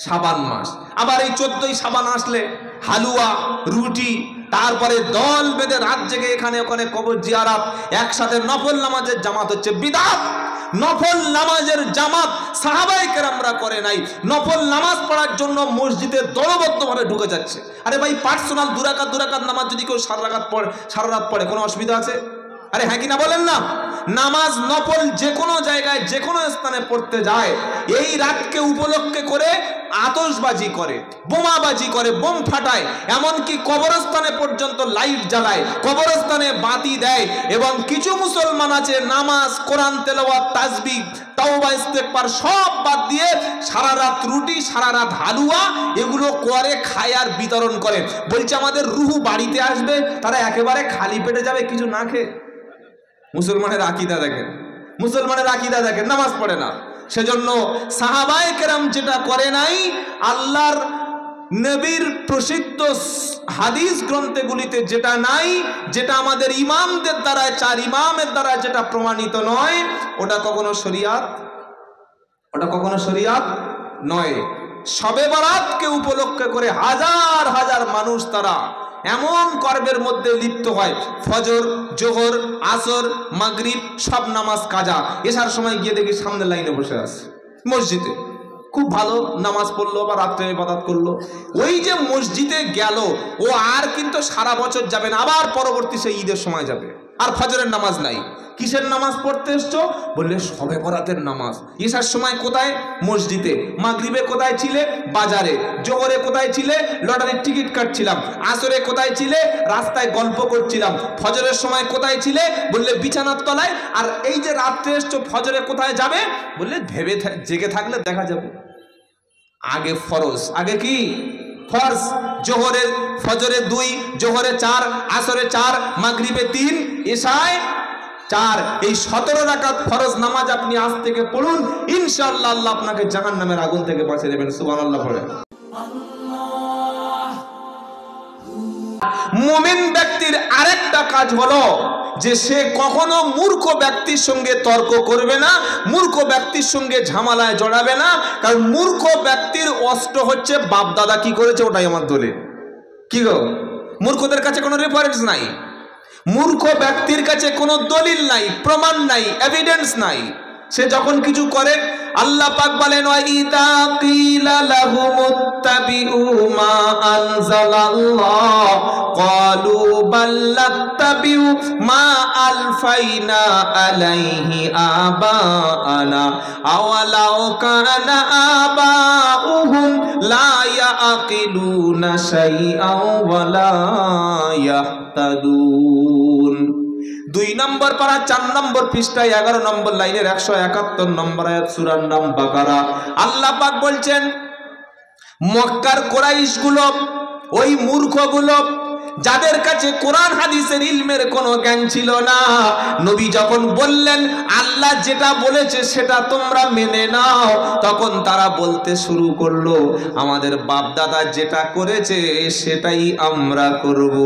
শাবান মাস। আবার এই 14ই শাবান আসলে হালুয়া রুটি, তারপরে দল বেঁধে রাত জেগে এখানে ওখানে কবর জিয়ারত, একসাথে নফল নামাজের জামাত হচ্ছে বিদআত। নফল নামাজের জামাত সাহাবায়ে কেরামরা করে নাই। নফল নামাজ পড়ার জন্য মসজিদে দলবদ্ধভাবে ঢুকে যাচ্ছে। আরে ভাই, পার্সোনাল দুরাকাত নামাজ যদি কেউ সারা রাত পড়ে কোনো অসুবিধা আছে? আরে হ্যাঁ কি না বলেন না? নামাজ নফল যে কোনো জায়গায় যে কোনো স্থানে পড়তে যায়, এই রাতকে উপলক্ষে করে আতশবাজি করে, বোমাবাজি করে, বোম ফাটায়, এমনকি কবরস্থানে পর্যন্ত লাইট জ্বালায়, কবরস্থানে বাতি দেয়। এবং কিছু মুসলমান আছে নামাজ, কোরআন তেলাওয়াত, তাসবিহ, তাওবা, ইস্তেগফার সব বাদ দিয়ে সারা রাত রুটি, সারা রাত হালুয়া এগুলো করে, খায় আর বিতরণ করে। বলছে আমাদের রুহু বাড়িতে আসবে, তারা একেবারে খালি পেটে যাবে কিছু না খেয়ে। মুসলমানের আকীদা দেখেন, মুসলমানের আকীদা দেখেন, নামাজ পড়ে না। সেজন্য সাহাবায়ে কেরাম যেটা করে নাই, আল্লাহর নবীর প্রসিদ্ধ হাদিস গ্রন্থগুলিতে যেটা নাই, যেটা আমাদের ইমামদের দ্বারা, 4 ইমামের দ্বারা যেটা প্রমাণিত নয়, ওটা কখনো শরিয়াত নয়। শবে বরাতকে উপলক্ষে করে হাজার হাজার মানুষ তারা এমন কর্মের মধ্যে লিপ্ত হয়, ফজর, জোহর, আসর, মাগরিব সব নামাজ কাজা। এসার সময় গিয়ে দেখি সামনে লাইনে বসে আছে মসজিদে, খুব ভালো নামাজ পড়লো বা রাত্রে ইবাদত করলো। ওই যে মসজিদে গেল, ও আর কিন্তু সারা বছর যাবে না, আবার পরবর্তী সেই ঈদের সময় যাবে। আর ফজরের নামাজ নাই। কিসের নামাজ পড়তে এসছো? বললে শবে বরাতের নামাজ। ঈশার সময় কোথায়? মসজিদে। মাগরিবে কোথায় ছিলে? বাজারে। জোহরে কোথায় ছিলে? লটারির টিকিট কাটছিলাম। আসরে কোথায় ছিলে? রাস্তায় গল্প করছিলাম। ফজরের সময় কোথায় ছিলে? বললে বিছানার তলায়। আর এই যে রাত্রে এসছো, ফজরে কোথায় যাবে? বললে ভেবে জেগে থাকলে দেখা যাবে। আগে ফরজ, আগে কি ফরজ। জোহরে, ফজরে 2, জোহরে 4, আসরে 4, মাগরিবে 3, ঈশায় 4। এই 17 রাকাত ফরজ নামাজ আপনি আজ থেকে পড়ুন, ইনশাআল্লাহ আল্লাহ আপনাকে জাহান্নামের আগুন থেকে বাঁচিয়ে দেবেন। সুবহানাল্লাহ পড়ে। মুমিন ব্যক্তির আরেকটা কাজ হলো যে সে কখনো মূর্খ ব্যক্তির সঙ্গে তর্ক করবে না, মূর্খ ব্যক্তির সঙ্গে ঝামেলায় জড়াবে না। কারণ মূর্খ ব্যক্তির অস্ত্র হচ্ছে বাপ দাদা কি করেছে ওটাই আমার দলে। কি গো, মূর্খদের কাছে কোনো রেফারেন্স নাই, মূর্খ ব্যক্তির কাছে কোনো দলিল নাই, প্রমাণ নাই, এভিডেন্স নাই। সে যখন কিছু করে, আল্লাহ পাক বলেন ওয়াইদা কিলা লাহুমুত্তাবিউ মা আনজালাল্লাহ ক্বালু বাল্লাত্তাবিউ মা আলফাইনা আলাইহি আবাআনা আওয়ালাউ কানা আবাউহুম লা ইয়াকিলুনা শাইআন ওয়া লা ইয়াহতাদুন। 2 নম্বর পারা 4 নম্বর পৃষ্ঠায় 11 নম্বর লাইনের 171 নম্বর আয়াত, সূরার নাম বাকারা। আল্লাহ পাক বলছেন মক্কার কুরাইশগুলো, ওই মূর্খগুলো যাদের কাছে কোরআন হাদিসের ইলমের কোনো জ্ঞান ছিল না, নবী যখন বললেন আল্লাহ যেটা বলেছে সেটা তোমরা মেনে নাও, তখন তারা বলতে শুরু করলো আমাদের বাপ দাদা যেটা করেছে সেটাই আমরা করব।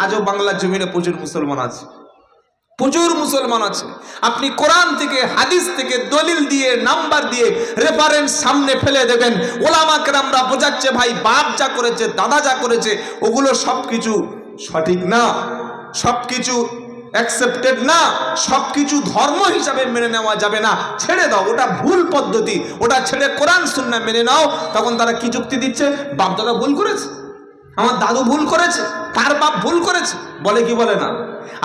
আজও বাংলার জমিনে প্রচুর মুসলমান আছে, প্রচুর মুসলমান আছে। আপনি কোরআন থেকে, হাদিস থেকে দলিল দিয়ে, নাম্বার দিয়ে, রেফারেন্স সামনে ফেলে দেবেন, ওলামা কেরামরা বোঝাচ্ছে ভাই বাপ যা করেছে, দাদা যা করেছে ওগুলো সবকিছু সঠিক না, সবকিছু অ্যাকসেপ্টেড না, সবকিছু ধর্ম হিসাবে মেনে নেওয়া যাবে না, ছেড়ে দাও, ওটা ভুল পদ্ধতি, ওটা ছেড়ে কোরআন সুন্নাহ মেনে নাও। তখন তারা কি যুক্তি দিচ্ছে? বাপ দাদা ভুল করেছে, আমার দাদু ভুল করেছে, তার বাপ ভুল করেছে, বলে কি বলে না?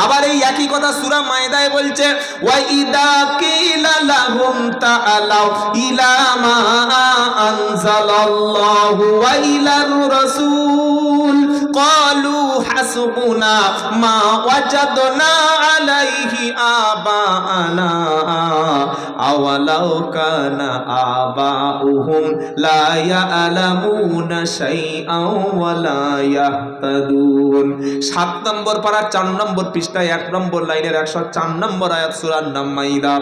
আবার এই একই কথা সূরা মায়েদায় বলছে ওয়াইদা কিলা লাহুম তাআলাউ ইলা মা আনজালাল্লাহু ওয়া ইলার রাসূল ক্বালু হাসবুনা মা ওয়াজাদনা আলাইহি আবাআনা আওয়ালাউ কানা আবাউহুম লা ইয়ালামুনা শাইআন ওয়া লা ইয়াহতাদুন। 7 নম্বর পারা 4 নম্বর পৃষ্ঠায় 1 নম্বর লাইনের 104 নম্বর আয়াত, সূরার নাম মাইদা।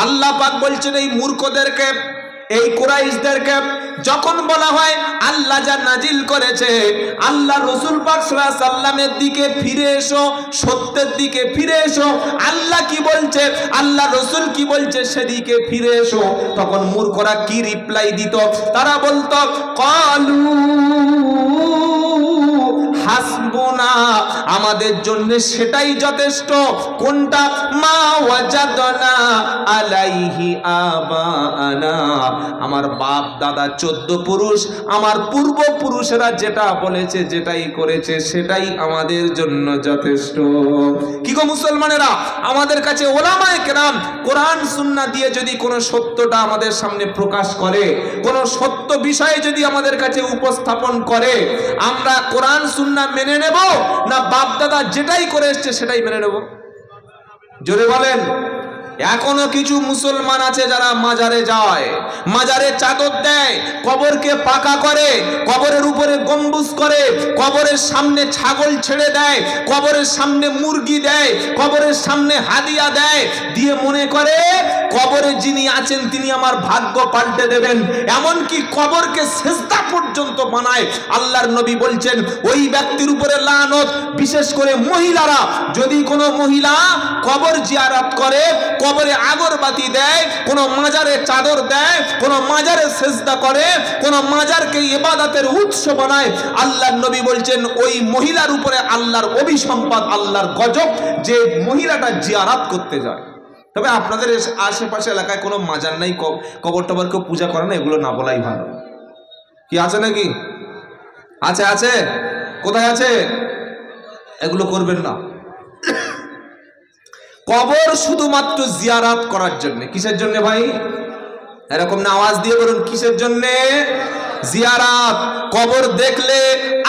আল্লাহ পাক বলছেন এই মূর্খদেরকে, এই কুরাইশদেরকে যখন বলা হয় আল্লাহ যা নাজিল করেছে, আল্লাহ রসুল পাক সাল্লাল্লাহু আলাইহি সাল্লামের দিকে ফিরে এসো, সত্যের দিকে ফিরে এসো, আল্লাহ কি বলছে, আল্লাহ রসুল কি বলছে সেদিকে ফিরে এসো, তখন মূর্খরা কি রিপ্লাই দিত? তারা বলতো ক্বালু হাসবুনা, আমাদের জন্য সেটাই যথেষ্ট। কোনটা? মা ওয়াজাদনা আলাইহি আবানা, আমার বাপ দাদা 14 পুরুষ, আমার পূর্বপুরুষেরা যেটা বলেছে, যেটাই করেছে, সেটাই আমাদের জন্য যথেষ্ট। কি গো মুসলমানেরা, আমাদের কাছে ওলামায়ে কেরাম কোরআন সুন্নাহ দিয়ে যদি কোনো সত্যটা আমাদের সামনে প্রকাশ করে, কোনো সত্য বিষয়ে যদি আমাদের কাছে উপস্থাপন করে, আমরা কোরআন সুন্নাহ মেনে নেব না বাপ দাদা যেটাই করে এসছে সেটাই মেনে নেব? জোরে বলেন। এখনো কিছু মুসলমান আছে যারা মাজারে যায়, মাজারে চাদর দেয়, কবরকে পাকা করে, কবরের উপরে গম্বুজ করে, কবরের সামনে ছাগল ছেড়ে দেয়, কবরের সামনে মুরগি দেয়, কবরের সামনে হাদিয়া দেয়, দিয়ে মনে করে কবরে যিনি আছেন তিনি আমার ভাগ্য পাল্টে দেবেন। এমনকি কবরকে সিজদা পর্যন্ত বানায়। আল্লাহর নবী বলছেন ওই ব্যক্তির উপরে লানত। বিশেষ করে মহিলারা, যদি কোনো মহিলা কবর জিয়ারত করে, কবরে আগরবাতি দেয়, কোন মাজারে চাদর দেয়, কোন মাজারে সিজদা করে, কোন মাজারকে ইবাদতের উৎস বানায়, আল্লাহর নবী বলছেন ওই মহিলার উপরে আল্লাহর অভিসম্পাদ, আল্লাহর গজব, যে মহিলাটা জিয়ারত করতে যায়। তবে আপনাদের আশেপাশে এলাকায় কোনো মাজার নাই, কবর টবর কেউ পূজা করে না, এগুলো না বলাই ভালো। কি আছে নাকি? আছে, আছে। কোথায় আছে? এগুলো করবেন না। কবর শুধুমাত্র জিয়ারত করার জন্য। কিসের জন্য ভাই? এরকম না আওয়াজ দিয়ে বলুন, কিসের জন্য? জিয়ারত। কবর দেখলে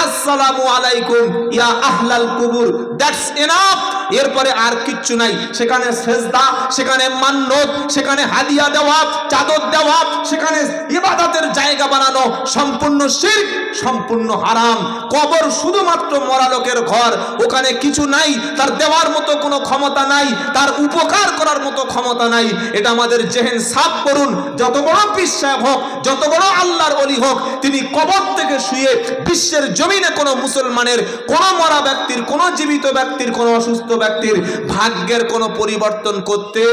আসসালামু আলাইকুম ইয়া আহলাল কুবুর, দ্যাটস এনাফ। এরপরে আর কিচ্ছু নাই। সেখানে সেজদা, সেখানে মান্নত, সেখানে হাদিয়া দেওয়া, চাদর দেওয়া, সেখানে ইবাদতের জায়গা বানানো সম্পূর্ণ শিরক, সম্পূর্ণ হারাম। কবর শুধুমাত্র মরা লোকের ঘর, ওখানে কিছু নাই, তার দেওয়ার মতো কোনো ক্ষমতা নাই, তার উপকার করার মতো ক্ষমতা নাই। এটা আমাদের জেহেন সাফ করুন। যত বড় পীর সাহেব হোক, যত বড় আল্লাহর ওলি হোক, তিনি কবর থেকে শুয়ে বিশ্বের জমিনে কোনো মুসলমানের, কোনো মরা ব্যক্তির, কোনো জীবিত ব্যক্তির, কোনো অসুস্থ ব্যক্তির ভাগ্যের কোনো পরিবর্তন করতে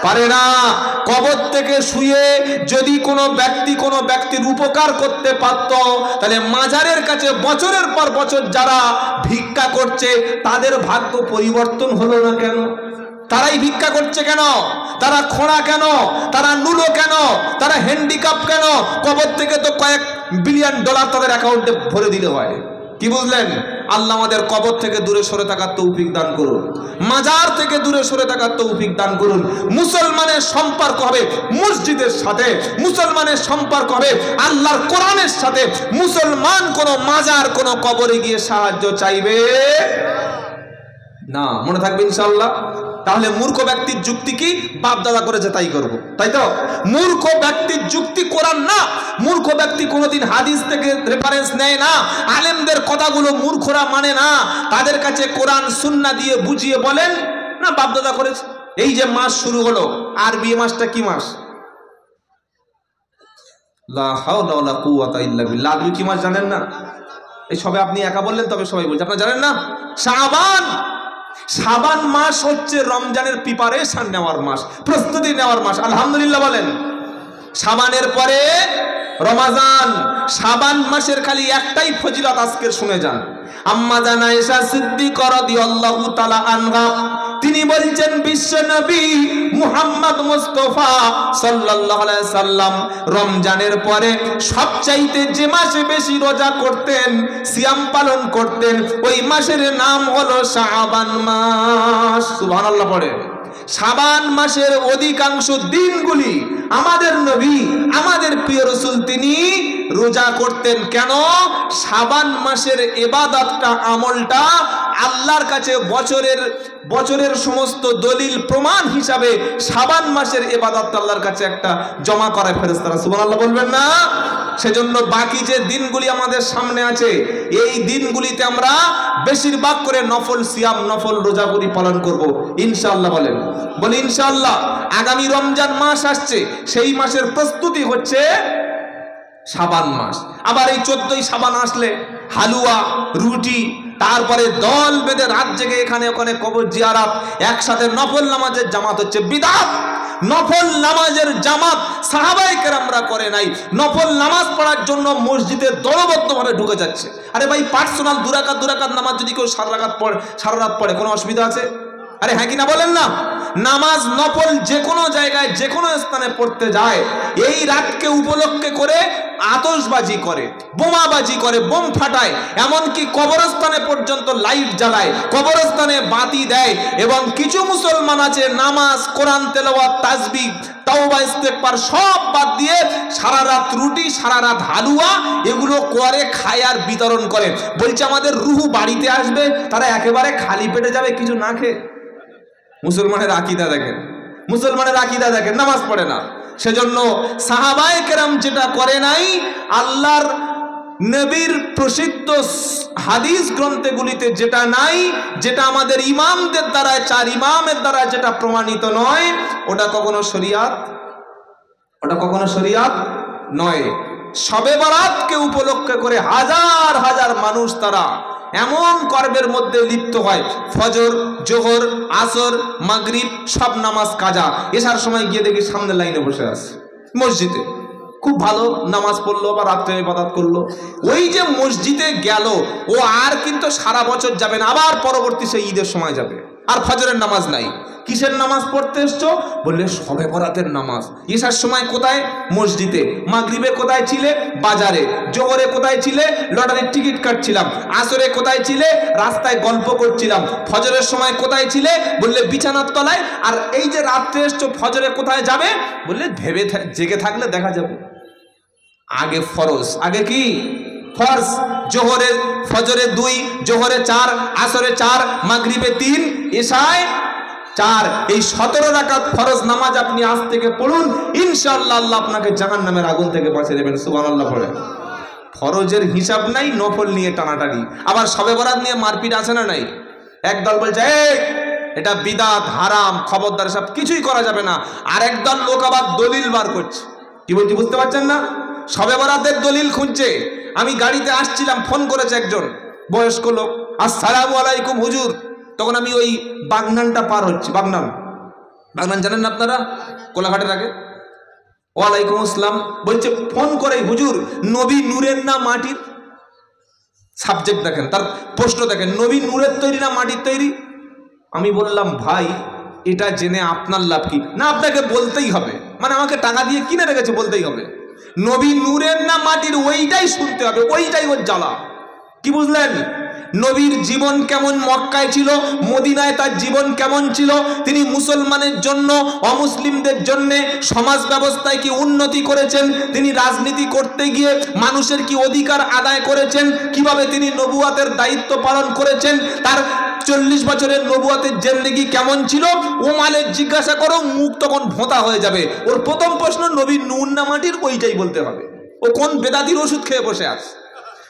পারে না। কবর থেকে শুয়ে যদি কোনো ব্যক্তির উপকার করতে পারত, তাহলে মাজারের কাছে বছরের পর বছর যারা ভিক্ষা করছে তাদের ভাগ্য পরিবর্তন হলো না কেন? তারাই ভিক্ষা করছে কেন? তারা খোঁড়া কেন? তারা নুলো কেন? তারা হ্যান্ডিক্যাপ কেন? কবর থেকে তো কয়েক বিলিয়ন ডলার তাদের অ্যাকাউন্টে ভরে দিলে হয়। কি বুঝলেন? আল্লাহ আমাদের কবর থেকে দূরে সরে থাকার তৌফিক দান করুন, মাজার থেকে দূরে সরে থাকার তৌফিক দান করুন। মুসলমানের সম্পর্ক হবে মসজিদের সাথে, মুসলমানের সম্পর্ক হবে আল্লাহর কোরআনের সাথে। মুসলমান কোনো মাজার, কোনো কবরে গিয়ে সাহায্য চাইবে না। মনে থাকবে ইনশাআল্লাহ। তাহলে মূর্খ ব্যক্তির যুক্তি কি? বাপ দাদা করেছে তাই করব, তাই তো? মূর্খ ব্যক্তির যুক্তি কোরআন না। মূর্খ ব্যক্তি কোনোদিন হাদিস থেকে রেফারেন্স নেয় না, আলেমদের কথাগুলো মূর্খরা মানে না। তাদের কাছে কোরআন সুন্নাহ দিয়ে বুঝিয়ে বলেন না বাপ দাদা করেছে। এই যে মাস শুরু হলো, আরবি মাসটা কি মাস? লা হাওলা ওয়ালা কুওয়াতা ইল্লা বিল্লাহ। আরবি কি মাস জানেন না? এই সবে আপনি একা বললেন, তবে সবাই বলছে। আপনারা জানেন না? শাবান। শাবান মাস হচ্ছে রমজানের প্রিপারেশন নেওয়ার মাস, প্রস্তুতি নেওয়ার মাস। আলহামদুলিল্লাহ বলেন। শাবানের পরে রমাজান। শাবান মাসের খালি একটাই ফজিলত আজকে শুনে যান। আম্মা জান আয়েশা সিদ্দিকা রাদিয়াল্লাহু তাআলা আনহা তিনি বলছেন, বিশ্ব নবী মুহাম্মদ মুস্তাফা সাল্লাল্লাহু আলাইহি সাল্লাম রমজানের পরে সবচাইতে যে মাসে বেশি রোজা করতেন, সিয়াম পালন করতেন, ওই মাসের নাম হলো শাবান মাস। সুবহানাল্লাহ পড়ে। শাবান মাসের অধিকাংশ দিনগুলি আমাদের নবী, আমাদের প্রিয় রাসূল তিনি রোজা করতেন। কেন? শাবান মাসের ইবাদতটা, আমলটা আল্লাহর কাছে বছরের সমস্ত দলিল প্রমাণ হিসাবে শাবান মাসের ইবাদতটা আল্লাহর কাছে একটা জমা করে ফেরেশতারা। সুবহানাল্লাহ বলবেন না? সেজন্য বাকি যে দিনগুলি আমাদের সামনে আছে, এই দিনগুলিতে আমরা বেশিরভাগ করে নফল সিয়াম, নফল রোজাগুলি পালন করব ইনশাআল্লাহ। বলেন, বলি ইনশাআল্লাহ। আগামী রমজান মাস আসছে, সেই মাসের প্রস্তুতি হচ্ছে শাবান মাস। আবার এই 14ই শাবান আসলে হালুয়া, রুটি, তারপরে দল বেঁধে রাত জেগে এখানে ওখানে কবর জিয়ারত, একসাথে নফল নামাজের জামাত হচ্ছে বিদআত। নফল নামাজের জামাত সাহাবায়ে কেরামরা করে নাই। নফল নামাজ পড়ার জন্য মসজিদে দলবদ্ধভাবে ঢুকে যাচ্ছে। আরে ভাই, পার্সোনাল দুরাকাত নামাজ যদি কেউ সারা রাত পড়ে কোনো অসুবিধা আছে? আরে হ্যাঁ কি না বলেন না? নামাজ নফল যে কোনো জায়গায় যে কোনো স্থানে পড়তে যায়, এই রাতকে উপলক্ষে করে আতশবাজি করে, বোমাবাজি করে, বোম ফাটায়, এমনকি কবরস্থানে পর্যন্ত লাইট জ্বালায়, কবরস্থানে বাতি দেয়। এবং কিছু মুসলমান আছে নামাজ, কোরআন তেলাওয়াত, তাসবিহ, তাওবা, ইস্তেগফার সব বাদ দিয়ে সারা রাত রুটি, সারা রাত হালুয়া এগুলো করে, খায় আর বিতরণ করে। বলছে আমাদের রুহু বাড়িতে আসবে, তারা একেবারে খালি পেটে যাবে কিছু না খেয়ে। মুসলমানের আকীদা দেখেন, মুসলমানের আকীদা দেখেন, নামাজ পড়ে না। সেজন্য সাহাবায়ে কেরাম যেটা করে নাই, আল্লাহর নবীর প্রসিদ্ধ হাদিস গ্রন্থগুলিতে যেটা নাই, যেটা আমাদের ইমামদের দ্বারা, 4 ইমামের দ্বারা যেটা প্রমাণিত নয়, ওটা কখনো শরিয়াত নয়। শবে বরাতকে উপলক্ষে করে হাজার হাজার মানুষ তারা এমন কর্মের মধ্যে লিপ্ত হয়, ফজর, জোহর, আসর, মাগরিব সব নামাজ কাজা। এসার সময় গিয়ে দেখি সামনে লাইনে বসে আছে মসজিদে, খুব ভালো নামাজ পড়লো বা রাত্রে ইবাদত করলো। ওই যে মসজিদে গেল, ও আর কিন্তু সারা বছর যাবে না, আবার পরবর্তী সেই ঈদের সময় যাবে। আর ফজরের নামাজ নাই। কিসের নামাজ পড়তে এসছো? বললে শবে বরাতের নামাজ। ঈশার সময় কোথায়? মসজিদে। মাগরিবে কোথায় ছিলে? বাজারে। জোহরে কোথায় ছিলে? লটারির টিকিট কাটছিলাম। আসরে কোথায় ছিলে? রাস্তায় গল্প করছিলাম। ফজরের সময় কোথায় ছিলে? বললে বিছানার তলায়। আর এই যে রাত্রে এসছো, ফজরে কোথায় যাবে? বললে ভেবে জেগে থাকলে দেখা যাবে। আগে ফরজ, আগে কি ফরজ। জোহরে, ফজরে 2, জোহরে 4, আসরে 4, মাগরিবে 3, ঈশায় 4। এই 17 রাকাত ফরজ নামাজ আপনি আজ থেকে পড়ুন, ইনশাআল্লাহ আল্লাহ আপনাকে জাহান্নামের আগুন থেকে বাঁচিয়ে দেবেন। সুবহানাল্লাহ পড়ে। ফরজের হিসাব নাই, নফল নিয়ে টানাটানি। আবার শবে বরাত নিয়ে মারপিট আছে না নাই? একদল বলছে এটা বিদআত, হারাম, খবরদার, সব কিছুই করা যাবে না। আর একদল লোক আবার দলিল বার করছে। কি বলছি বুঝতে পারছেন না? শবে বরাতের দলিল খুঁজছে। আমি গাড়িতে আসছিলাম, ফোন করেছে একজন বয়স্ক লোক, আসসালামু আলাইকুম হুজুর। তখন আমি ওই বাগনানটা পার হচ্ছি। বাগনান জানেন না আপনারা? কোলাঘাটের আগে। ওয়ালাইকুম আসসালাম। বলছে ফোন করে, হুজুর নবী নূরের না মাটির? সাবজেক্ট দেখেন, তার প্রশ্ন দেখেন, নবী নূরের তৈরি না মাটির তৈরি? আমি বললাম ভাই এটা জেনে আপনার লাভ কি? না আপনাকে বলতেই হবে, মানে আমাকে টাকা দিয়ে কিনে রেখেছে, বলতেই হবে। নবী নূরের না মাটির ওইটাই শুনতে হবে, ওইটাই ওর জ্বালা। কি বুঝলেন? নবীর জীবন কেমন মক্কায় ছিল, মদিনায় তার জীবন কেমন ছিল, তিনি মুসলমানের জন্য, অমুসলিমদের জন্য সমাজ ব্যবস্থায় কি উন্নতি করেছেন, তিনি রাজনীতি করতে গিয়ে মানুষের কি অধিকার আদায় করেছেন, কিভাবে তিনি নবুয়াতের দায়িত্ব পালন করেছেন, তার 40 বছরের নবুয়াতের জিন্দেগি কেমন ছিল, ও মালের জিজ্ঞাসা করো, মুখ তখন ভোঁতা হয়ে যাবে। ওর প্রথম প্রশ্ন নবীর নূর না মাটির, ওইটাই বলতে হবে। ও কোন বেদাতির ওষুধ খেয়ে বসে আছে,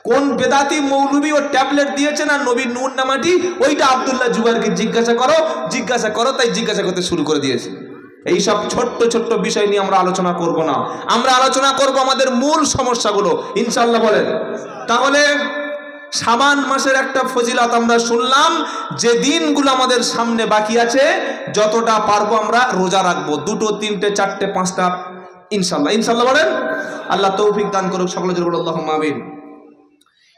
কোন বেদাতি মৌলবী ও ট্যাবলেট দিয়েছে না নবীর নূর না মাটি, ওইটা আব্দুল্লাহ জুবাইরকে জিজ্ঞাসা করো, তাই জিজ্ঞাসা করতে শুরু করে দিয়েছে। এইসব ছোট্ট ছোট্ট বিষয় নিয়ে আমরা আলোচনা করব না, আমরা আলোচনা করব আমাদের মূল সমস্যাগুলো, ইনশাআল্লাহ বলেন। তাহলে শাবান মাসের একটা ফজিলত আমরা শুনলাম, যে দিনগুলো আমাদের সামনে বাকি আছে যতটা পারবো আমরা রোজা রাখবো, 2, 3, 4, 5টা ইনশাআল্লাহ বলেন। আল্লাহ তৌফিক দান করুক, সকলে জোরে বলো আল্লাহুম্মা আমিন।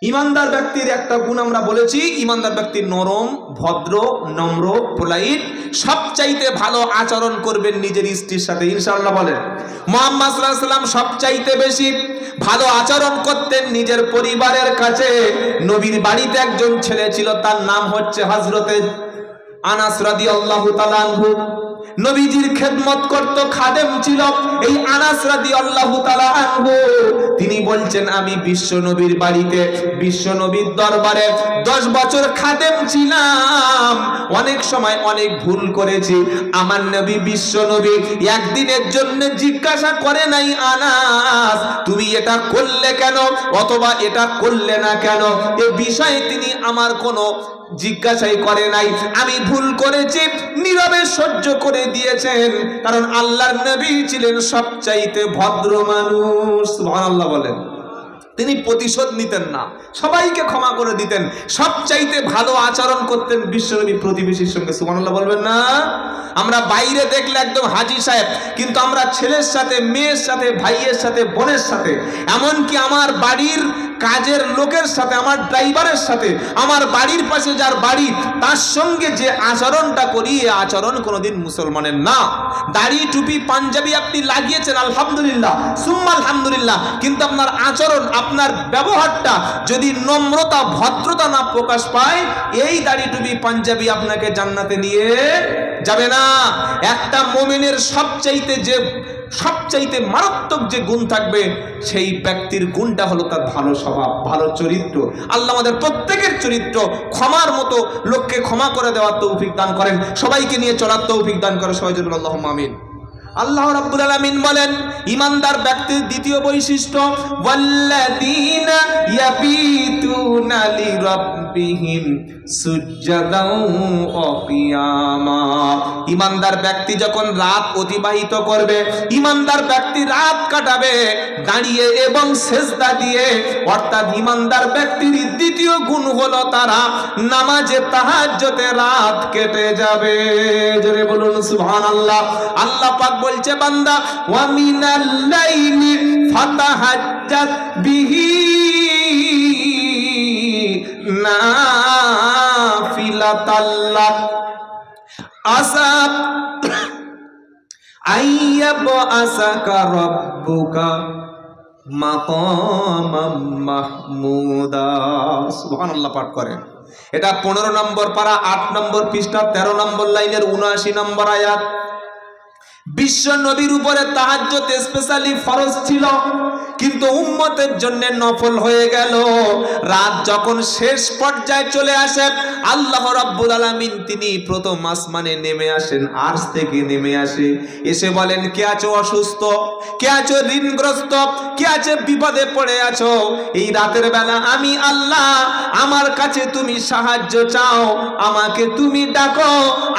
ইমানদার ব্যক্তির একটা গুণ আমরা বলেছি, ইমানদার ব্যক্তি নরম, ভদ্র, নম্র, পোলাইট, সবচাইতে ভালো আচরণ করবেন নিজের স্ত্রীর সাথে, ইনশাআল্লাহ বলেন। মুহাম্মদ সাল্লাল্লাহু আলাইহি ওয়াসাল্লাম সবচাইতে বেশি ভালো আচরণ করতেন নিজের পরিবারের কাছে। নবীর বাড়িতে একজন ছেলে ছিল, তার নাম হচ্ছে হযরতে আনাস রাদিয়াল্লাহু তাআলা আনহু। নবীজির খেদমত করত, খাদেম ছিল এই আনাস রাদিয়াল্লাহু তাআলা আনহু। তিনি বলছেন আমি বিশ্ব নবীর বাড়িতে, বিশ্ব নবীর দরবারে 10 বছর খাদেম ছিলাম, অনেক সময় অনেক ভুল করেছি। আমার নবী বিশ্ব নবী একদিনের জন্য জিজ্ঞাসা করে নাই, আনাস তুমি এটা করলে কেন অথবা এটা করলে না কেন, এ বিষয়ে তিনি আমার কোনো জিজ্ঞাসাই করে নাই। আমি ভুল করেছি, নীরবে সহ্য করে দিয়েছেন, কারণ আল্লাহর নবী ছিলেন সবচাইতে ভদ্র মানুষ। সুবহানাল্লাহ বলেন। তিনি প্রতিশোধ নিতেন না, সবাইকে ক্ষমা করে দিতেন, সবচাইতে ভালো আচরণ করতেন বিশ্বনবী প্রতিবেশীর সঙ্গে। সুবহানাল্লাহ বলবেন না? আমরা বাইরে দেখলে একদম হাজী সাহেব, কিন্তু আমরা ছেলের সাথে, মেয়ের সাথে, ভাইয়ের সাথে, বোনের সাথে, এমনকি আমার বাড়ির কাজের লোকের সাথে, আমার ড্রাইভারের সাথে, আমার বাড়ির পাশে যার বাড়ি, তার সঙ্গে যে আচরণটা করি, এ আচরণ কোনোদিন মুসলমানের না। দাড়ি টুপি পাঞ্জাবি আপনি লাগিয়েছেন, আলহামদুলিল্লাহ, সুম্মা আলহামদুলিল্লাহ, কিন্তু আপনার আচরণ, আপনার ব্যবহারটা যদি নম্রতা, ভদ্রতা না প্রকাশ পায়, এই দাড়ি টুপি পাঞ্জাবি আপনাকে জান্নাতে নিয়ে যাবে না। একটা মুমিনের সবচাইতে মারাত্মক যে গুণ থাকবে, সেই ব্যক্তির গুণটা হলো তার ভালো স্বভাব, ভালো চরিত্র। আল্লাহ আমাদের প্রত্যেকের চরিত্র ক্ষমার মতো লোককে ক্ষমা করে দেওয়ার তৌফিক দান করেন, সবাইকে নিয়ে চলার তৌফিক দান করেন, সবাই জন্য আল্লাহুম্মা আমিন। আল্লাহ রাব্বুল আলামিন বলেন, ইমানদার ব্যক্তির দ্বিতীয় বৈশিষ্ট্য, ওয়াল্লাযীনা ইয়াবিতুনা লিরাব্বিহিম সুজদাও ওয়া কিয়ামা। ইমানদার ব্যক্তি যখন রাত অতিবাহিত করবে, ইমানদার ব্যক্তি রাত কাটাবে দাঁড়িয়ে এবং সেজদা দিয়ে, অর্থাৎ ইমানদার ব্যক্তির দ্বিতীয় গুণ হলো তারা নামাজে তাহাজ্জুদে রাত কেটে যাবে। জোরে বলুন সুবহানাল্লাহ। আল্লাহ পাক বলছে, বান্দা ওয়া মিনাল লাইলি ফাতাহাজ্জাত বিহি নাফিলাতাল্লাহ আসা আইয়াবআসাকা রাব্বুকা মাকামাম মাহমুদা। সুবহানাল্লাহ পাঠ করেন। এটা 15 নম্বর পারা, 8 নম্বর পৃষ্ঠা, 13 নম্বর লাইনের 79 নম্বর আয়াত। বিশ্ব নবীর উপরে তাহাজ্জুদ স্পেশালি ফরজ ছিল, কিন্তু উম্মতের জন্য নফল হয়ে গেল। রাত যখন শেষ পর্যায়ে চলে আসে, আল্লাহ রাব্বুল আলামিন তিনি প্রথম আসমানে নেমে আসেন, আরশ থেকে নেমে আসে, এসে বলেন, কে আছো অসুস্থ, কে আছো ঋণগ্রস্ত, কে আছে বিপদে পড়ে আছো, এই রাতের বেলা আমি আল্লাহ, আমার কাছে তুমি সাহায্য চাও, আমাকে তুমি ডাকো,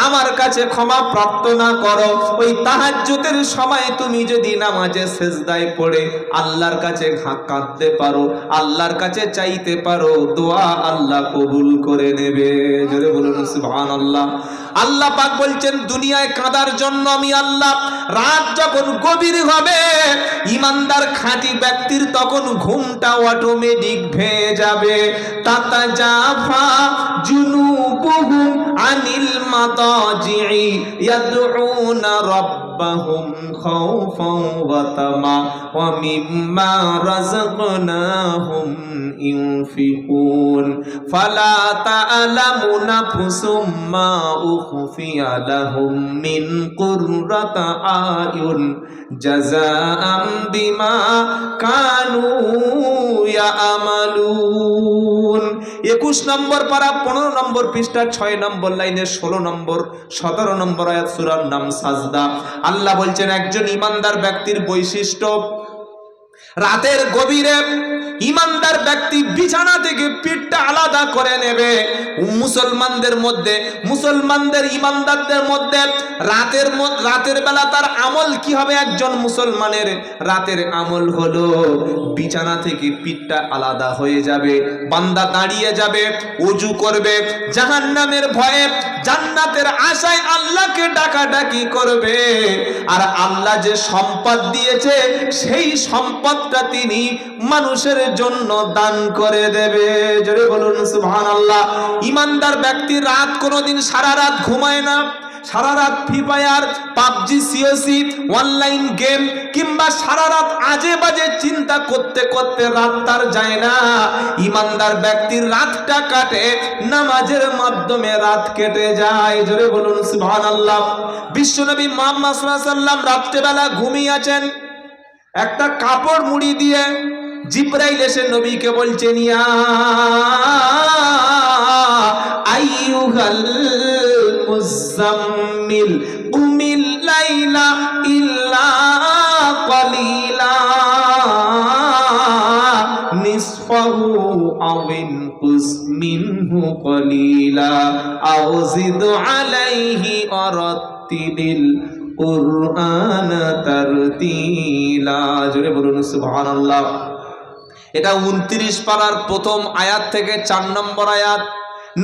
আমার কাছে ক্ষমা প্রার্থনা করো। ওই তাহাজ্জুদের সময় তুমি যদি নামাজে সেজদায় পড়ে আল্লাহর কাছে কাঁদতে পারো, আল্লাহর কাছে চাইতে পারো, দোয়া আল্লাহ কবুল করে নেবে। জোরে বলুন সুবহানাল্লাহ। আল্লাহ পাক বলছেন, দুনিয়ায় কাঁদার জন্য আমি আল্লাহ, রাত যখন গভীর হবে, ইমানদার খাঁটি ব্যক্তির তখন ঘুমটা অটোমেটিক ভেঙে যাবে। তাতাজাফা জুনুবুহুম আনিল মাতাজি'i ইয়াদউনা রাব্বাহুম খাওফান ওয়া তামা ওয়া মিম্মা রাযাকনাহুম ইউনফিকুন ফালা তা'লামু নাফসুম মা উখফিয়া লাহুম মিন কুররাতি আয়ুন জাযাআম বিমা কানু ইয়ামালুন। 21 নম্বর পারা, 15 নম্বর পৃষ্ঠা, 6 নম্বর লাইনের 16 নম্বর 17 নম্বর আয়াত, সূরার নাম সাজদা। আল্লাহ বলছেন, একজন ইমানদার ব্যক্তির বৈশিষ্ট্য, রাতের গভীরে ইমানদার ব্যক্তি বিছানা থেকে পিঠটা আলাদা করে নেবে। মুসলমানদের ইমানদারদের মধ্যে রাতের বেলা তার আমল কি হবে? একজন মুসলমানের রাতের আমল হলো বিছানা থেকে পিঠটা আলাদা হয়ে যাবে, বান্দা দাঁড়িয়ে যাবে, ওযু করবে, জাহান্নামের ভয়ে জান্নাতের আশায় আল্লাহকে ডাকাডাকি করবে, আর আল্লাহ যে সম্পদ দিয়েছে সেই সম্পদটা তিনি মানুষের জন্য দান করে দেবে। জোরে বলুন সুবহানাল্লাহ। ইমানদার ব্যক্তি রাত কোনোদিন সারা রাত ঘুমায় না, সারা রাত free fire, PUBG, COC, online game কিংবা সারা রাত আজে বাজে চিন্তা করতে করতে রাত তার যায় না। ইমানদার ব্যক্তির রাতটা কাটে নামাজের মাধ্যমে, রাত কেটে যায়। জোরে বলুন সুবহানাল্লাহ। বিশ্বনবী মুহাম্মদ সাল্লাল্লাহু আলাইহি ওয়াসাল্লাম রাত্রেবেলা ঘুমিয়ে আছেন, একটা কাপড় মুড়ি দিয়ে জিবরাইল এসে নবীকে বলছেন, ইয়া আইয়ুহাল মুজাম্মিল কুমিল লাইলা ইল্লা কালিলা নিসফাহু আও ইনকুস মিনহু কলিলা আও জিদ আলাইহি ওয়ারাত্তিলিল কুরআন তারতিলা। জোরে বলুন সুবহানাল্লাহ। এটা 29 পারার প্রথম আয়াত থেকে 4 নম্বর আয়াত।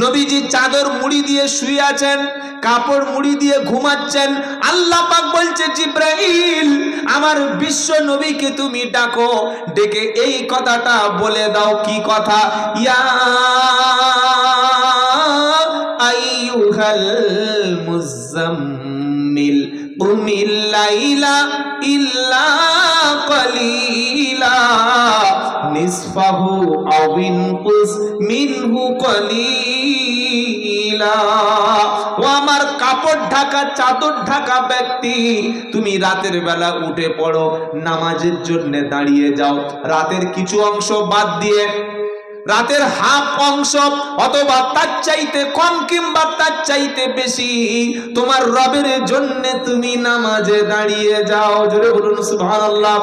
নবীজি চাদর মুড়ি দিয়ে শুয়ে আছেন, কাপড় মুড়ি দিয়ে ঘুমাচ্ছেন। আল্লাহ পাক বলছে, জিব্রাইল আমার বিশ্ব নবীকে তুমি ডাকো, ডেকে এই কথাটা বলে দাও। কি কথা? ইয়া আইয়ুহাল মুজাম্মিল কুমিল লাইলা ইল্লা কলিলা নিসফাহু আও ইনকুস মিনহু কলিলা। ও আমার কাপড় ঢাকা চাদর ঢাকা ব্যক্তি, তুমি রাতের বেলা উঠে পড়ো, নামাজের জন্য দাঁড়িয়ে যাও। রাতের কিছু অংশ বাদ দিয়ে, রাতের হাফ অংশ অথবা তার চাইতে কম কিংবা তার চাইতে বেশি তোমার রবের জন্য তুমি নামাজে দাঁড়িয়ে যাও। জোরে বলুন সুবহানাল্লাহ।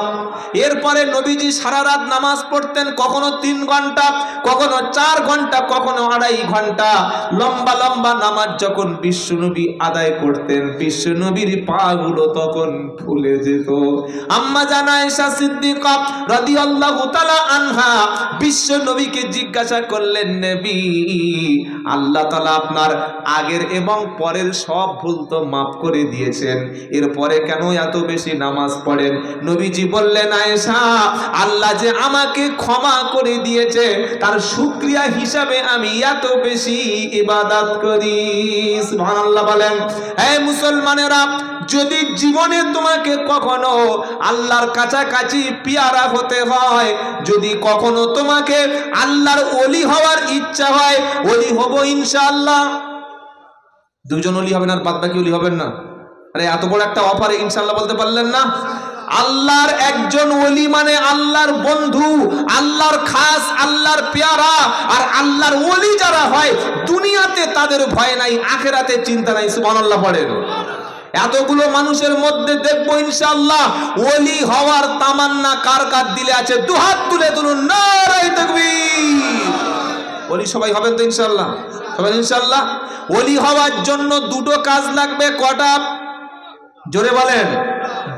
এরপরে নবীজি সারা রাত নামাজ পড়তেন, কখনো 3 ঘন্টা, কখনো 4 ঘন্টা, কখনো 2.5 ঘন্টা। লম্বা লম্বা নামাজ যখন বিশ্বনবী আদায় করতেন, বিশ্বনবীর পা গুলো তখন ফুলে যেত। আম্মা জান আয়েশা সিদ্দিকা রাদিয়াল্লাহু তাআলা আনহা বিশ্বনবীকে জিজ্ঞাসা করলেন, নবী আল্লাহ তাআলা আপনার আগের এবং পরের সব ভুল তো মাফ করে দিয়েছেন, এরপরে কেন এত বেশি নামাজ পড়েন? নবীজি বললেন, আয়েশা আল্লাহ যে আমাকে ক্ষমা করে দিয়েছে তার শুকরিয়া হিসাবে আমি এত বেশি ইবাদত করি। সুবহানাল্লাহ বলেন। হে মুসলমানেরা, যদি জীবনে তোমাকে কখনো আল্লাহর কাছাকাছি পিয়ারা হতে হয়, যদি কখনো তোমাকে আল্লাহর ওলি হওয়ার ইচ্ছা হয়, ওলি হব ইনশাআল্লাহ। 2 জন ওলি হবেন আর বাদ বাকি ওলি হবেন না? আরে এত বড় একটা অফারে ইনশাআল্লাহ বলতে পারলেন না? আল্লাহর একজন ওলি মানে আল্লাহর বন্ধু, আল্লাহর খাস, আল্লাহর পেয়ারা। আর আল্লাহর ওলি যারা হয়, দুনিয়াতে তাদের ভয় নাই, আখেরাতে চিন্তা নাই। সুবহানাল্লাহ পড়েন। এতগুলো মানুষের মধ্যে দেখবো ইনশাআল্লাহ ওলি হওয়ার তামান্না কার কার দিলে আছে, 2 হাত তুলে তুলুন, নারায়ে তাকবীর। ওলি সবাই হবেন তো ইনশাআল্লাহ? সবাই ইনশাআল্লাহ। ওলি হওয়ার জন্য 2টো কাজ লাগবে। কটা? জোরে বলেন।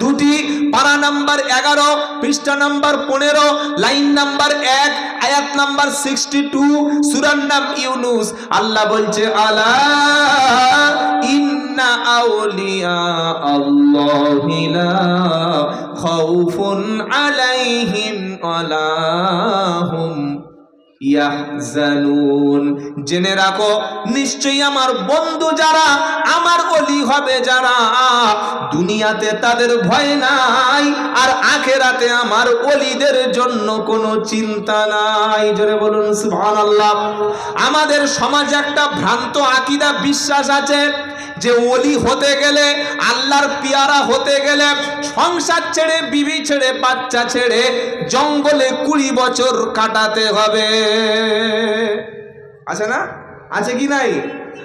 2টি। পারা নাম্বার 11, পৃষ্ঠা নাম্বার 15, লাইন নাম্বার 1, আয়াত নাম্বার 62, সূরার নাম ইউনুস। আল্লাহ বলছে, আলা ইন্না আউলিয়া আল্লাহি লা খাউফুন আলাইহিম ওয়ালা হুম ইয়াহজানুন। জেনে রাখো, নিশ্চয়ই আমার বন্ধু যারা, আমার ওলি হবে যারা, দুনিয়াতে তাদের ভয় নাই, আর আখেরাতে আমার ওলিদের জন্য কোনো চিন্তা নাই। জোরে বলুন সুবহানাল্লাহ। আমাদের সমাজে একটা ভ্রান্ত আকীদা বিশ্বাস আছে যে ওলি হতে গেলে, আল্লাহর পিয়ারা হতে গেলে সংসার ছেড়ে, বিবি ছেড়ে, বাচ্চা ছেড়ে জঙ্গলে 20 বছর কাটাতে হবে। আছে না? আছে কি নাই?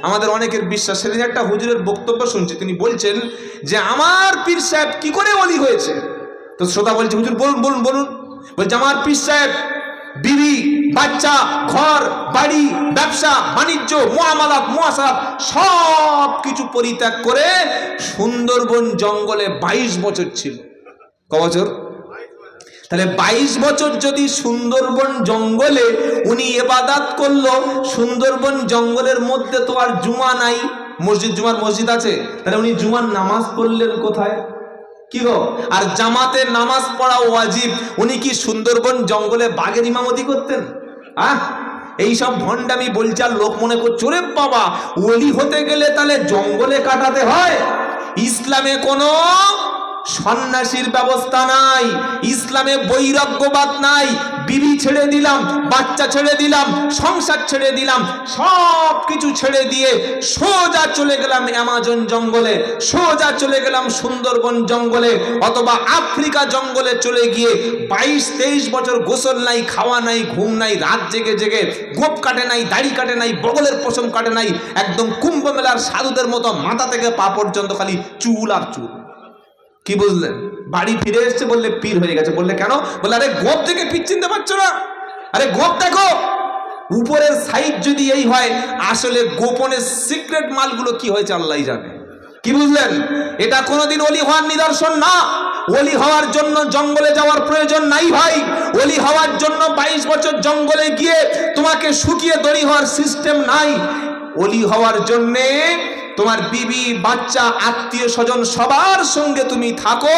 আমাদের অনেকের বিশ্বাস। সেদিন একটা হুজুরের বক্তব্য শুনছি, তিনি বলছেন যে আমার পীর সাহেব কি করে ওলি হয়েছে। তো শ্রোতা বলছে, হুজুর বলুন বলুন বলুন। বলছে, আমার পীর সাহেব বিবি, বাচ্চা, ঘর বাড়ি, ব্যবসা বাণিজ্য, মুআমালাত, মুআসারাত সব কিছু পরিত্যাগ করে সুন্দরবন জঙ্গলে 22 বছর ছিল। ক বছর? তাহলে 22 বছর যদি সুন্দরবন জঙ্গলে উনি ইবাদত করলো, সুন্দরবন জঙ্গলের মধ্যে তো আর জুমা নাই, মসজিদ, জুমার মসজিদ আছে, তাহলে উনি জুমার নামাজ পড়লেন কোথায়? কি গো? আর জামাতে নামাজ পড়া ওয়াজিব, উনি কি সুন্দরবন জঙ্গলে বাঘের ইমামতি করতেন? এইসব ভণ্ডামি বলছে, আর লোক মনে করছে ওরে বাবা ওলি হতে গেলে তাহলে জঙ্গলে কাটাতে হয়। ইসলামে কোনো সন্ন্যাসীর ব্যবস্থা নাই, ইসলামে বৈরাগ্যবাদ নাই। বিবি ছেড়ে দিলাম, বাচ্চা ছেড়ে দিলাম, সংসার ছেড়ে দিলাম, সব কিছু ছেড়ে দিয়ে সোজা চলে গেলাম অ্যামাজন জঙ্গলে, সোজা চলে গেলাম সুন্দরবন জঙ্গলে, অথবা আফ্রিকা জঙ্গলে চলে গিয়ে 22-23 বছর গোসল নাই, খাওয়া নাই, ঘুম নাই, রাত জেগে জেগে গোপ কাটে নাই, দাড়ি কাটে নাই, বগলের পশম কাটে নাই, একদম কুম্ভ মেলার সাধুদের মতো মাথা থেকে পা পর্যন্ত খালি চুল আর চুল। কি বুঝলেন? বাড়ি ফিরে এসছে, বললে পীর হয়ে গেছে। বললে কেন? বললে আরে গোপ থেকে পীর চিনতে পারছো না? আরে গোপ দেখো, উপরের সাইড যদি এই হয়, আসলে গোপনের সিক্রেট মালগুলো কি হয়েছে আল্লাহই জানে। কি বুঝলেন? এটা কোনোদিন ওলি হওয়ার নিদর্শন না। ওলি হওয়ার জন্য জঙ্গলে যাওয়ার প্রয়োজন নাই ভাই। ওলি হওয়ার জন্য 22 বছর জঙ্গলে গিয়ে তোমাকে শুকিয়ে দড়ি হওয়ার সিস্টেম নাই। ওলি হওয়ার জন্যে তোমার বিবি, বাচ্চা, আত্মীয় স্বজন সবার সঙ্গে তুমি থাকো,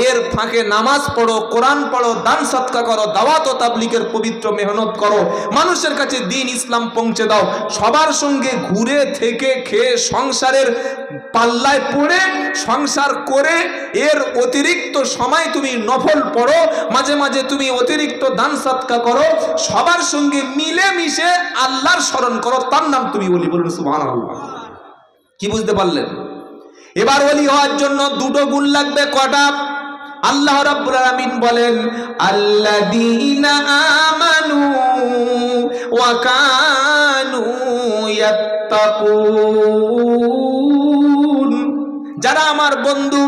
এর ফাঁকে নামাজ পড়ো, কোরআন পড়ো, দান সৎকা করো, দাওয়াত ও তাবলীগের পবিত্র মেহনত করো, মানুষের কাছে দ্বীন ইসলাম পৌঁছে দাও, সবার সঙ্গে ঘুরে থেকে খেয়ে সংসারের পাল্লায় পড়ে সংসার করে এর অতিরিক্ত সময় তুমি নফল পড়ো, মাঝে মাঝে তুমি অতিরিক্ত দান সৎকা করো, সবার সঙ্গে মিলে মিশে আল্লাহর স্মরণ করো, তার নাম তুমি ওলি। বলুন সুবহানাল্লাহ। কি বুঝতে পারলেন? এবার ওলি হওয়ার জন্য দুটো গুণ লাগবে। কটা? আল্লাহ রাব্বুল আলামিন বলেন, আল্লাযীনা আমানু ওয়া কানু ইয়াত্তাকুন। যারা আমার বন্ধু,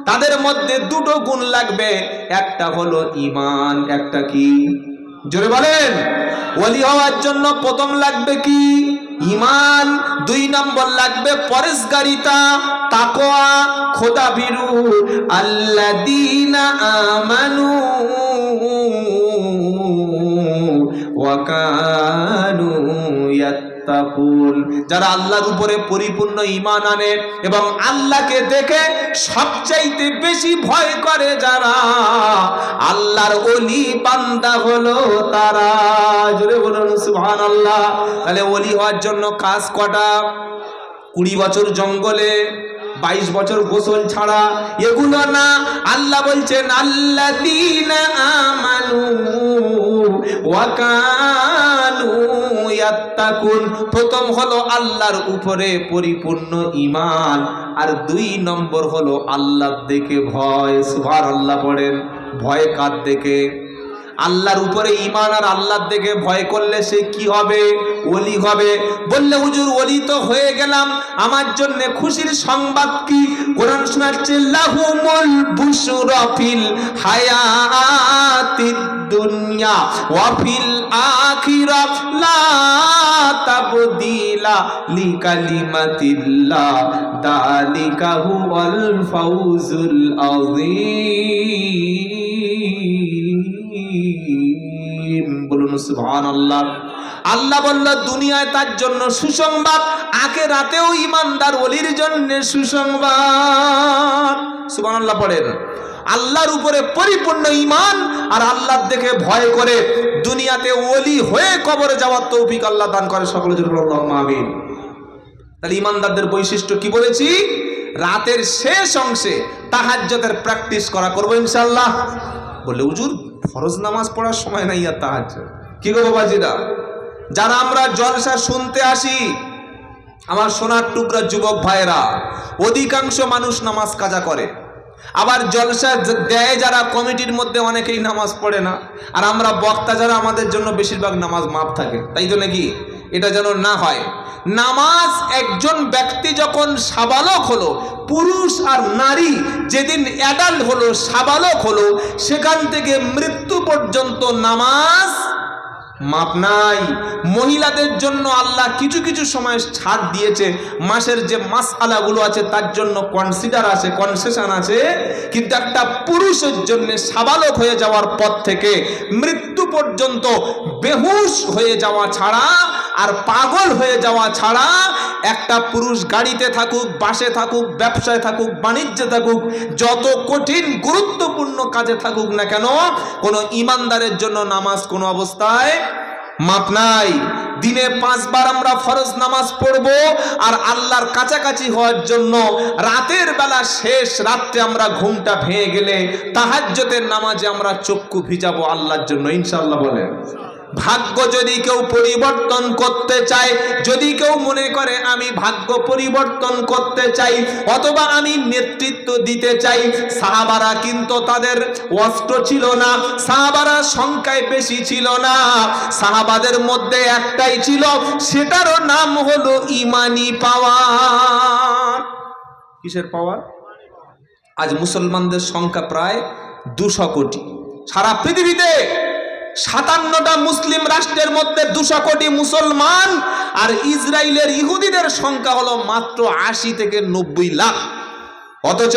তাদের মধ্যে দুটো গুণ লাগবে। একটা হলো ঈমান, একটা কি? জোরে বলেন। ওলি হওয়ার জন্য প্রথম লাগবে কি? ঈমান। 2 নম্বর লাগবে পরেশগারিতা, তাকওয়া, খোদাভীরু। আল্লাযীনা আমানু ওয়া কানু ইয়াত্তাকুন। যারা আল্লাহর উপরে পরিপূর্ণ ঈমান আনে এবং আল্লাহকে দেখে সবচাইতে বেশি ভয় করে, যারা আল্লাহর ওলি বান্দা হলো তারা। জোরে বলুন সুবহানাল্লাহ। তাহলে ওলি হওয়ার জন্য কাজ কটা? 20 বছর জঙ্গলে, 22 বছর গোসল ছাড়া, এগুলো না। আল্লাহ বলছেন আল্লাযীনা আমানু ওয়া কানু ইয়াত্তাকুন। প্রথম হলো আল্লাহর উপরে পরিপূর্ণ ঈমান, আর 2 নম্বর হলো আল্লাহর দেখে ভয়। সুবহানাল্লাহ পড়েন। ভয় কার দেখে? আল্লাহর উপরে ঈমান আর আল্লাহর দেখে ভয় করলে সে কি হবে? ওলি হবে। বললে হুজুর ওলি তো হয়ে গেলাম, আমার জন্য খুশির সংবাদ কি? কোরআন শোনাচ্ছে, লাহুমুল বুশরা ফিল হায়াতিদ দুনিয়া ওয়া ফিল আখিরাহ লা তাবদীলা লিকালিমাতিল্লাহ যালিকা হুয়াল ফাউজুল আযীম। বলুন সুবহানাল্লাহ। আল্লাহ বলল দুনিয়ায় তার জন্য সুসংবাদ, আখিরাতেও ঈমানদার ওলির জন্য সুসংবাদ। সুবহানাল্লাহ পড়েন। আল্লাহর উপরে পরিপূর্ণ ঈমান আর আল্লাহর দেখে ভয় করে দুনিয়াতে ওলি হয়ে কবরে যাওয়ার তৌফিক আল্লাহ দান করে। সকলে জোরে বলুন আল্লাহুম্মা আমিন। তাহলে ঈমানদারদের বৈশিষ্ট্য কি বলেছি? রাতের শেষ অংশে তাহাজ্জুদের প্র্যাকটিস করা করব ইনশাআল্লাহ। বলে হুজুর ফরজ নামাজ পড়ার সময় নাই আর তাহাজ্জুদ কি গো বাবাজিরা? যারা আমরা জলসা শুনতে আসি, আমার সোনার টুকরা যুবক ভাইরা, অধিকাংশ মানুষ নামাজ কাজা করে। আবার জলসা দেয় যারা, কমিটির মধ্যে অনেকেই নামাজ পড়ে না। আর আমরা বক্তা যারা, আমাদের জন্য বেশিরভাগ নামাজ মাপ থাকে। তাই তো নাকি? এটা যেন না হয়। নামাজ একজন ব্যক্তি যখন সাবালক হলো, পুরুষ আর নারী যেদিন অ্যাডাল্ট হলো, সাবালক হলো, সেখান থেকে মৃত্যু পর্যন্ত নামাজ মাপ নাই। মহিলাদের জন্য আল্লাহ কিছু কিছু সময় ছাড় দিয়েছে, মাসের যে মাসআলাগুলো আছে তার জন্য কনসিডার আছে, কনসেশন আছে। কিন্তু একটা পুরুষের জন্য সাবালক হয়ে যাওয়ার পর থেকে মৃত্যু পর্যন্ত বেহুশ হয়ে যাওয়া ছাড়া আর পাগল হয়ে যাওয়া ছাড়া, একটা পুরুষ গাড়িতে থাকুক, বাসে থাকুক, ব্যবসায় থাকুক, বাণিজ্যে থাকুক, যত কঠিন গুরুত্বপূর্ণ কাজে থাকুক না কেন, কোনো ঈমানদারের জন্য নামাজ কোনো অবস্থায় মাপ নাই। দিনে 5 বার আমরা ফরজ নামাজ পড়ব, আর আল্লাহর কাছাকাছি হওয়ার জন্য রাতের বেলা শেষ রাত্রে আমরা ঘুমটা ভেঙে গেলে তাহাজ্জুদের নামাজে আমরা চক্ষু ভিজাবো আল্লাহর জন্য ইনশাআল্লাহ। বলেন ভাগ্য যদি কেউ পরিবর্তন করতে চায়, যদি কেউ মনে করে আমি ভাগ্য পরিবর্তন করতে চাই অথবা আমি নেতৃত্ব দিতে চাই, সাহাবারা কিন্তু তাদের অস্ত্র ছিল না, সাহাবারা সংখ্যায় বেশি ছিল না, সাহাবাদের মধ্যে একটাই ছিল, সেটারও নাম হলো ইমানি পাওয়ার। কিসের পাওয়ার? আজ মুসলমানদের সংখ্যা প্রায় 200 কোটি। সারা পৃথিবীতে 57টা মুসলিম রাষ্ট্রের মধ্যে 200 কোটি মুসলমান, আর ইসরায়েলের ইহুদিদের সংখ্যা হলো মাত্র 80 থেকে 90 লাখ। অথচ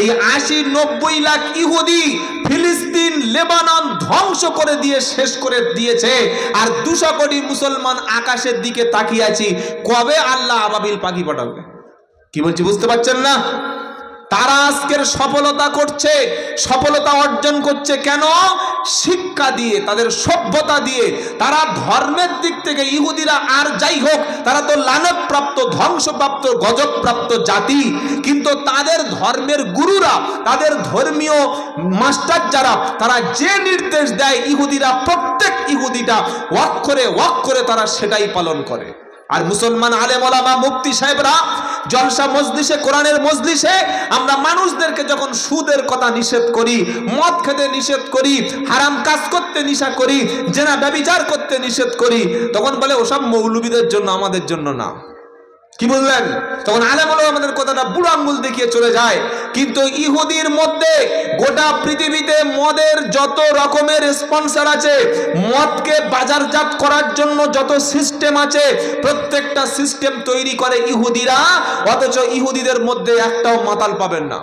এই 80-90 লাখ ইহুদি ফিলিস্তিন লেবানন ধ্বংস করে দিয়ে শেষ করে দিয়েছে, আর 200 কোটি মুসলমান আকাশের দিকে তাকিয়ে আছি কবে আল্লাহ আবাবিল পাখি পাঠাবে। কি বলছি বুঝতে পারছেন না? তারা আজকের সফলতা করছে, সফলতা অর্জন করছে কেন? শিক্ষা দিয়ে, তাদের সভ্যতা দিয়ে। তারা ধর্মের দিক থেকে ইহুদিরা আর যাই হোক, তারা তো লানতপ্রাপ্ত, ধ্বংসপ্রাপ্ত, গজবপ্রাপ্ত জাতি, কিন্তু তাদের ধর্মের গুরুরা, তাদের ধর্মীয় মাস্টার যারা, তারা যে নির্দেশ দেয় ইহুদিরা, প্রত্যেক ইহুদিটা অক্ষরে অক্ষরে তারা সেটাই পালন করে। আর মুসলমান আলেম ওলামা মুফতি সাহেবরা জলসা মজলিসে, কোরআনের মজলিসে আমরা মানুষদেরকে যখন সুদের কথা নিষেধ করি, মদ খেতে নিষেধ করি, হারাম কাজ করতে নিষেধ করি, জেনা ব্যভিচার করতে নিষেধ করি, তখন বলে ওসব মৌলবীদের জন্য, আমাদের জন্য না। কি বুঝলেন? তখন আলেম ওলামা আমাদের কথাটা বুড়ো আঙ্গুল দেখিয়ে চলে যায়। কিন্তু ইহুদির মধ্যে গোটা পৃথিবীতে মদের যত রকমের স্পন্সর আছে, মদকে বাজারজাত করার জন্য যত সিস্টেম আছে, প্রত্যেকটা সিস্টেম তৈরি করে ইহুদিরা। অথচ ইহুদিদের মধ্যে একটাও মাতাল পাবেন না।